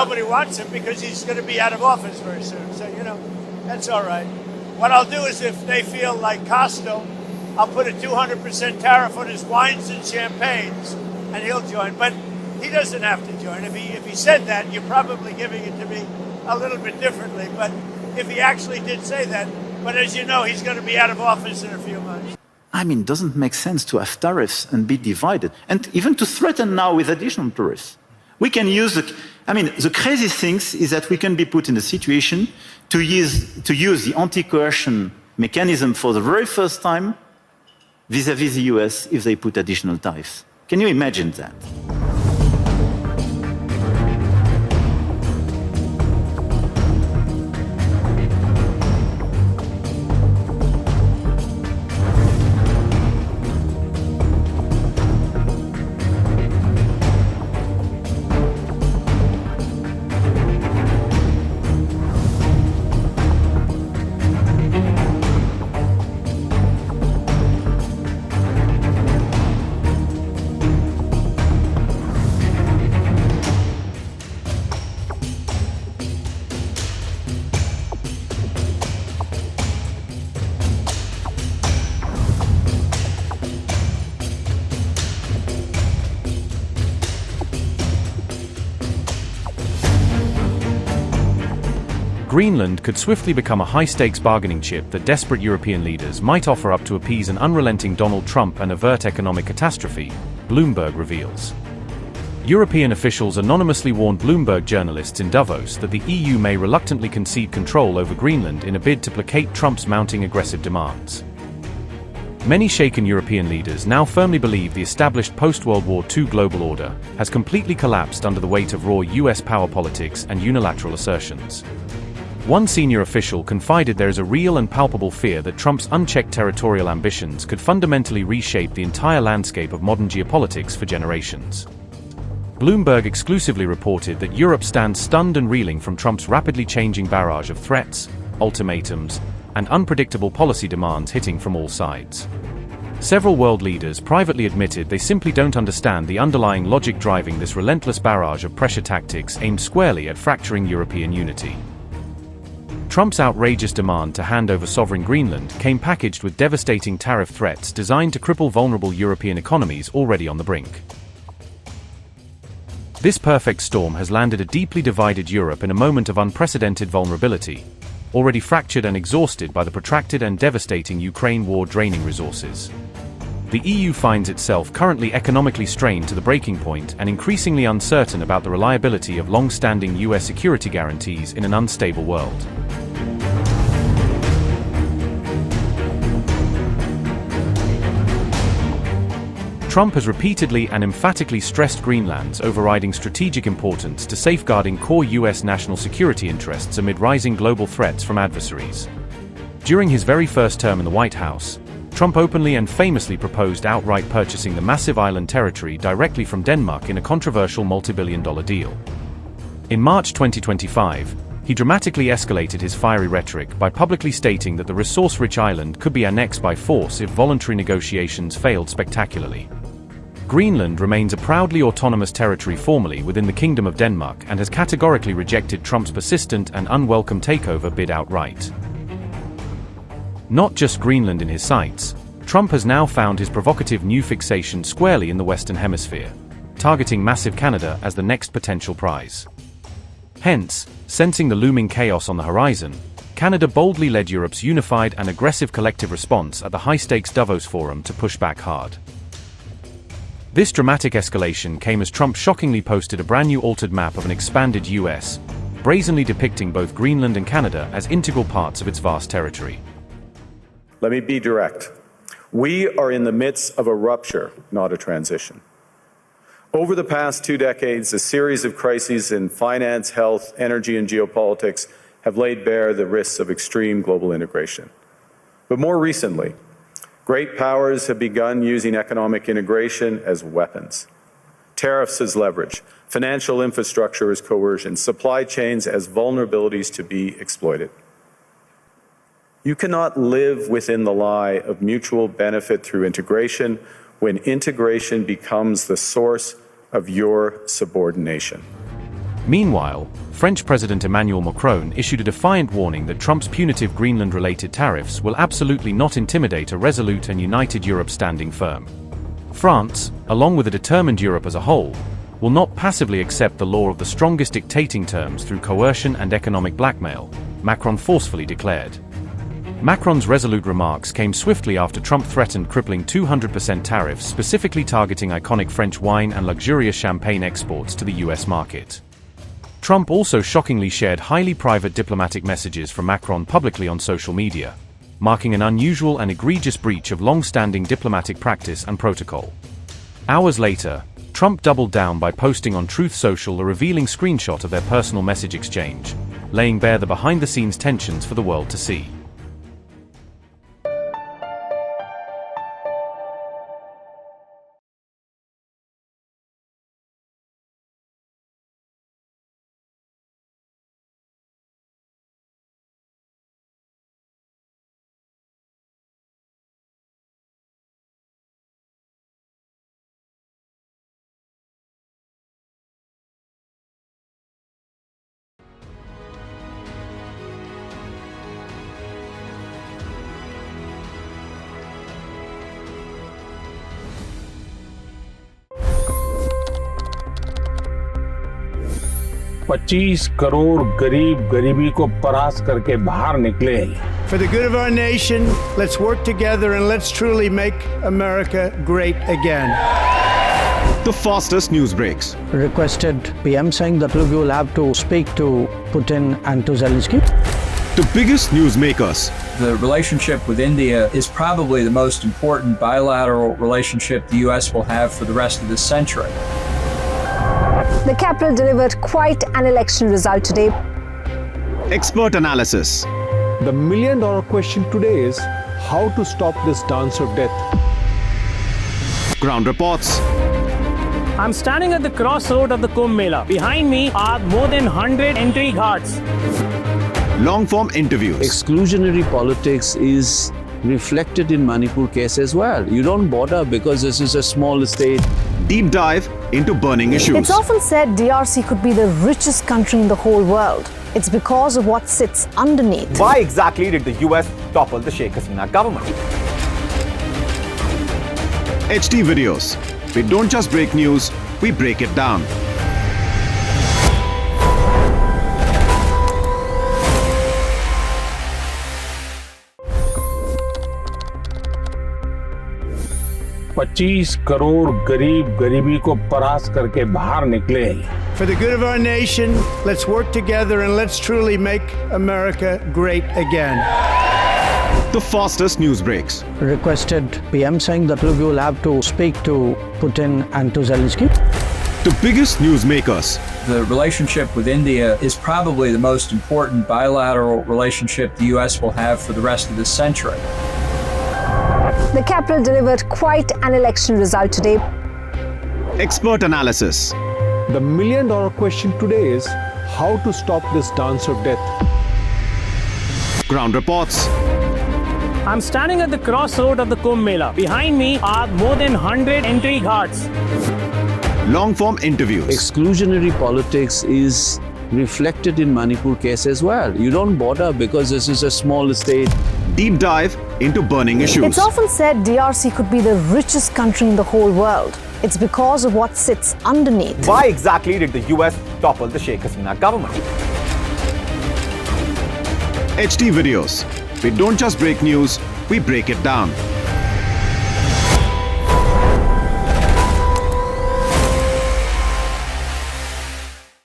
nobody wants him because he's going to be out of office very soon. So, that's all right. What I'll do is if they feel like Costo, I'll put a 200% tariff on his wines and champagnes, and he'll join. But he doesn't have to join. If he said that, you're probably giving it to me a little bit differently. But if he actually did say that, but as you know, he's going to be out of office in a few months. I mean, it doesn't make sense to have tariffs and be divided, and even to threaten now with additional tariffs. We can use the crazy thing is that we can be put in a situation to use the anti-coercion mechanism for the very first time vis-à-vis the US if they put additional tariffs. Can you imagine that? Greenland could swiftly become a high-stakes bargaining chip that desperate European leaders might offer up to appease an unrelenting Donald Trump and avert economic catastrophe, Bloomberg reveals. European officials anonymously warned Bloomberg journalists in Davos that the EU may reluctantly concede control over Greenland in a bid to placate Trump's mounting aggressive demands. Many shaken European leaders now firmly believe the established post-World War II global order has completely collapsed under the weight of raw US power politics and unilateral assertions. One senior official confided there is a real and palpable fear that Trump's unchecked territorial ambitions could fundamentally reshape the entire landscape of modern geopolitics for generations. Bloomberg exclusively reported that Europe stands stunned and reeling from Trump's rapidly changing barrage of threats, ultimatums, and unpredictable policy demands hitting from all sides. Several world leaders privately admitted they simply don't understand the underlying logic driving this relentless barrage of pressure tactics aimed squarely at fracturing European unity. Trump's outrageous demand to hand over sovereign Greenland came packaged with devastating tariff threats designed to cripple vulnerable European economies already on the brink. This perfect storm has landed a deeply divided Europe in a moment of unprecedented vulnerability, already fractured and exhausted by the protracted and devastating Ukraine war draining resources. The EU finds itself currently economically strained to the breaking point and increasingly uncertain about the reliability of long-standing US security guarantees in an unstable world. Trump has repeatedly and emphatically stressed Greenland's overriding strategic importance to safeguarding core US national security interests amid rising global threats from adversaries. During his very first term in the White House, Trump openly and famously proposed outright purchasing the massive island territory directly from Denmark in a controversial multi-billion-dollar deal. In March 2025, he dramatically escalated his fiery rhetoric by publicly stating that the resource-rich island could be annexed by force if voluntary negotiations failed spectacularly. Greenland remains a proudly autonomous territory formally within the Kingdom of Denmark and has categorically rejected Trump's persistent and unwelcome takeover bid outright. Not just Greenland in his sights, Trump has now found his provocative new fixation squarely in the Western Hemisphere, targeting massive Canada as the next potential prize. Hence, sensing the looming chaos on the horizon, Canada boldly led Europe's unified and aggressive collective response at the high-stakes Davos Forum to push back hard. This dramatic escalation came as Trump shockingly posted a brand new altered map of an expanded US, brazenly depicting both Greenland and Canada as integral parts of its vast territory. Let me be direct. We are in the midst of a rupture, not a transition. Over the past 2 decades, a series of crises in finance, health, energy, and geopolitics have laid bare the risks of extreme global integration. But more recently, great powers have begun using economic integration as weapons. Tariffs as leverage, financial infrastructure as coercion, supply chains as vulnerabilities to be exploited. You cannot live within the lie of mutual benefit through integration when integration becomes the source of your subordination. Meanwhile, French President Emmanuel Macron issued a defiant warning that Trump's punitive Greenland-related tariffs will absolutely not intimidate a resolute and united Europe standing firm. France, along with a determined Europe as a whole, will not passively accept the law of the strongest dictating terms through coercion and economic blackmail, Macron forcefully declared. Macron's resolute remarks came swiftly after Trump threatened crippling 200% tariffs specifically targeting iconic French wine and luxurious champagne exports to the US market. Trump also shockingly shared highly private diplomatic messages from Macron publicly on social media, marking an unusual and egregious breach of long-standing diplomatic practice and protocol. Hours later, Trump doubled down by posting on Truth Social a revealing screenshot of their personal message exchange, laying bare the behind-the-scenes tensions for the world to see. $25 crore गरीब गरीबी को परास्त करके बाहर निकले। For the good of our nation, let's work together and let's truly make America great again. The fastest news breaks. Requested PM saying that look, you will have to speak to Putin and to Zelensky. The biggest news makers. The relationship with India is probably the most important bilateral relationship the US will have for the rest of this century. The capital delivered quite an election result today. Expert analysis. The million-dollar question today is how to stop this dance of death. Ground reports. I'm standing at the crossroad of the Kumbh Mela. Behind me are more than 100 entry ghats. Long-form interviews. Exclusionary politics is reflected in Manipur case as well. You don't bother because this is a small state. Deep dive into burning issues. It's often said DRC could be the richest country in the whole world. It's because of what sits underneath. Why exactly did the US topple the Sheikh Hasina government? HD videos. We don't just break news, we break it down. $25 crore गरीब गरीबी को परास्त करके बाहर निकले। For the good of our nation, let's work together and let's truly make America great again. The fastest news breaks. Requested PM saying that look, you will have to speak to Putin and to Zelensky. The biggest news makers. The relationship with India is probably the most important bilateral relationship the US will have for the rest of this century. The capital delivered quite an election result today. Expert analysis. The million-dollar question today is how to stop this dance of death. Ground reports. I'm standing at the crossroad of the Kumbh Mela. Behind me are more than 100 entry ghats. Long-form interviews. Exclusionary politics is reflected in Manipur case as well. You don't bother because this is a small state. Deep dive into burning issues. It's often said DRC could be the richest country in the whole world. It's because of what sits underneath. Why exactly did the US topple the Sheikh Hasina government? HD videos. We don't just break news, we break it down.